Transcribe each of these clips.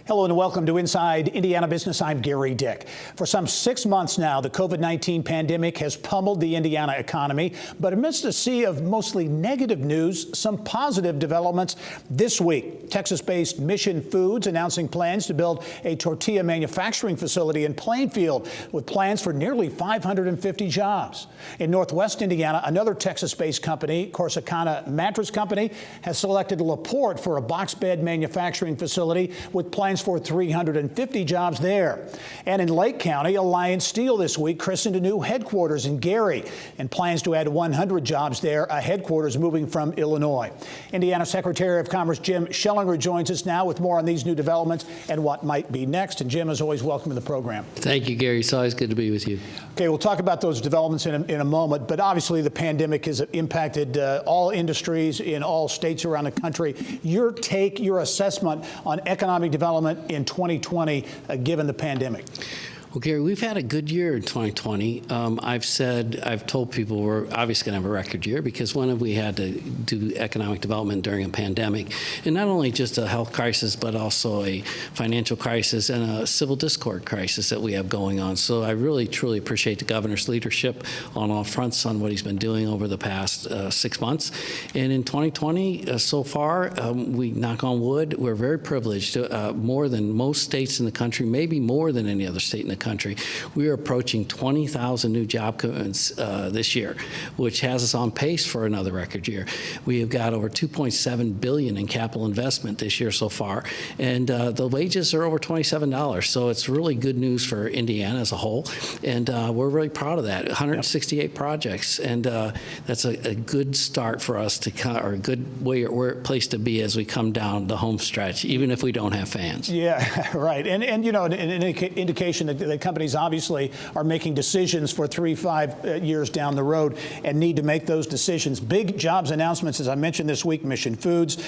Hello and welcome to Inside Indiana Business. I'm Gary Dick. For some 6 months now, the COVID-19 pandemic has pummeled the Indiana economy. But amidst a sea of mostly negative news, some positive developments this week. Texas-based Mission Foods announcing plans to build a tortilla manufacturing facility in Plainfield with plans for nearly 550 jobs. In Northwest Indiana, another Texas-based company, Corsicana Mattress Company, has selected La Porte for a box bed manufacturing facility with plans for 350 jobs there. And in Lake County, Alliance Steel this week christened a new headquarters in Gary and plans to add 100 jobs there, a headquarters moving from Illinois. Indiana Secretary of Commerce Jim Schellinger joins us now with more on these new developments and what might be next. And Jim, as always, welcome to the program. Thank you, Gary. It's always good to be with you. Okay, we'll talk about those developments in a moment, but obviously the pandemic has impacted all industries in all states around the country. Your take, your assessment on economic development in 2020, given the pandemic? Well, Gary, we've had a good year in 2020. I've told people we're obviously going to have a record year because when have we had to do economic development during a pandemic? And not only just a health crisis, but also a financial crisis and a civil discord crisis that we have going on. So I really, truly appreciate the governor's leadership on all fronts on what he's been doing over the past 6 months. And in 2020, so far, we knock on wood, we're very privileged, more than most states in the country, maybe more than any other state in the country. We are approaching 20,000 new job commitments this year, which has us on pace for another record year. We have got over $2.7 billion in capital investment this year so far, and the wages are over $27. So it's really good news for Indiana as a whole, and we're really proud of that. 168 projects, and that's a good start for us to, or a good place to be as we come down the home stretch, even if we don't have fans. Yeah, right. And you know, an indication that the companies obviously are making decisions for 3-5 years down the road and need to make those decisions. Big jobs announcements, as I mentioned this week, Mission Foods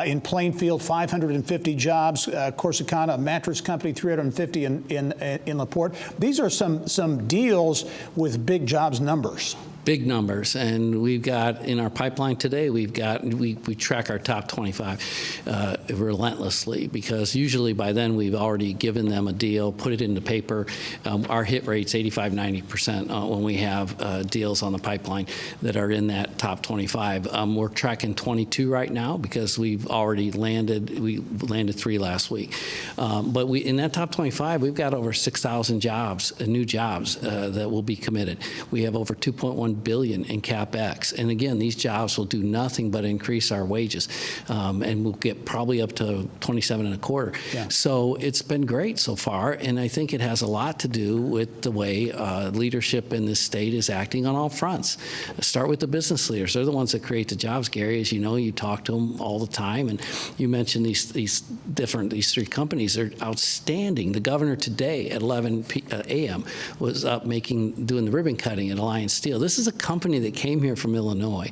in Plainfield, 550 jobs, Corsicana Mattress Company, 350 in La Porte. These are some deals with big jobs numbers. Big numbers, and we've got in our pipeline today, we track our top 25 relentlessly, because usually by then we've already given them a deal, put it into paper. Our hit rate's 85-90% when we have deals on the pipeline that are in that top 25. We're tracking 22 right now because we've already landed. We landed 3 last week, but in that top 25, we've got over 6,000 jobs, new jobs that will be committed. We have over 2.1 billion in CapEx, and again, these jobs will do nothing but increase our wages, and we'll get probably up to 27 and a quarter. Yeah. So it's been great so far, and I think it has a lot to do with the way leadership in this state is acting on all fronts. Start with the business leaders; they're the ones that create the jobs. Gary, as you know, you talk to them all the time, and you mentioned these 3 companies. They're outstanding. The governor today at 11 a.m. was up doing the ribbon cutting at Alliance Steel. This is a company that came here from Illinois.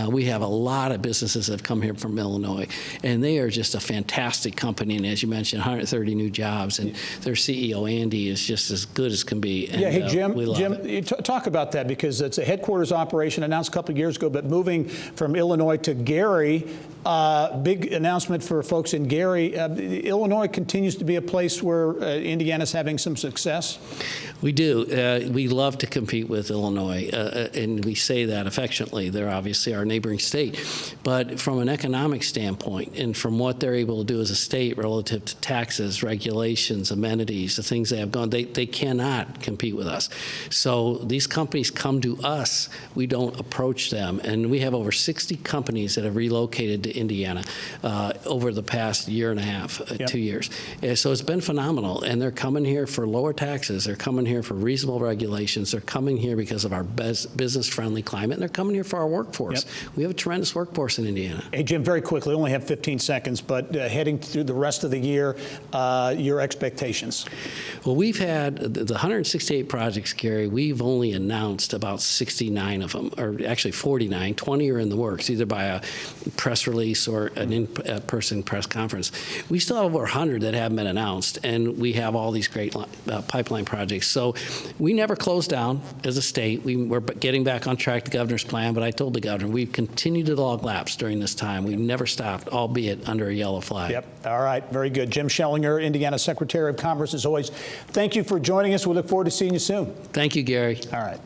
We have a lot of businesses that have come here from Illinois, and they are just a fantastic company. And as you mentioned, 130 new jobs, and their CEO, Andy, is just as good as can be. And, yeah, hey, Jim, talk about that, because it's a headquarters operation announced a couple of years ago, but moving from Illinois to Gary, big announcement for folks in Gary. Illinois continues to be a place where Indiana's having some success. We do. We love to compete with Illinois, and we say that affectionately. They're obviously our neighboring state. But from an economic standpoint, and from what they're able to do as a state relative to taxes, regulations, amenities, the things they have gone, they cannot compete with us. So these companies come to us. We don't approach them. And we have over 60 companies that have relocated to Indiana over the past year and a half, 2 years. And so it's been phenomenal. And they're coming here for lower taxes. They're coming here for reasonable regulations. They're coming here because of our business-friendly climate, and they're coming here for our workforce. We have a tremendous workforce in Indiana. Hey, Jim, very quickly, only have 15 seconds, but heading through the rest of the year, your expectations? Well, we've had the 168 projects, Gary. We've only announced about 69 of them, or actually 49. 20 are in the works, either by a press release release or an in-person press conference. We still have over 100 that haven't been announced, and we have all these great pipeline projects. So we never closed down as a state. We're getting back on track, the governor's plan, but I told the governor we've continued to log laps during this time. We've never stopped, albeit under a yellow flag. Yep. All right. Very good. Jim Schellinger, Indiana Secretary of Commerce, as always. Thank you for joining us. We look forward to seeing you soon. Thank you, Gary. All right.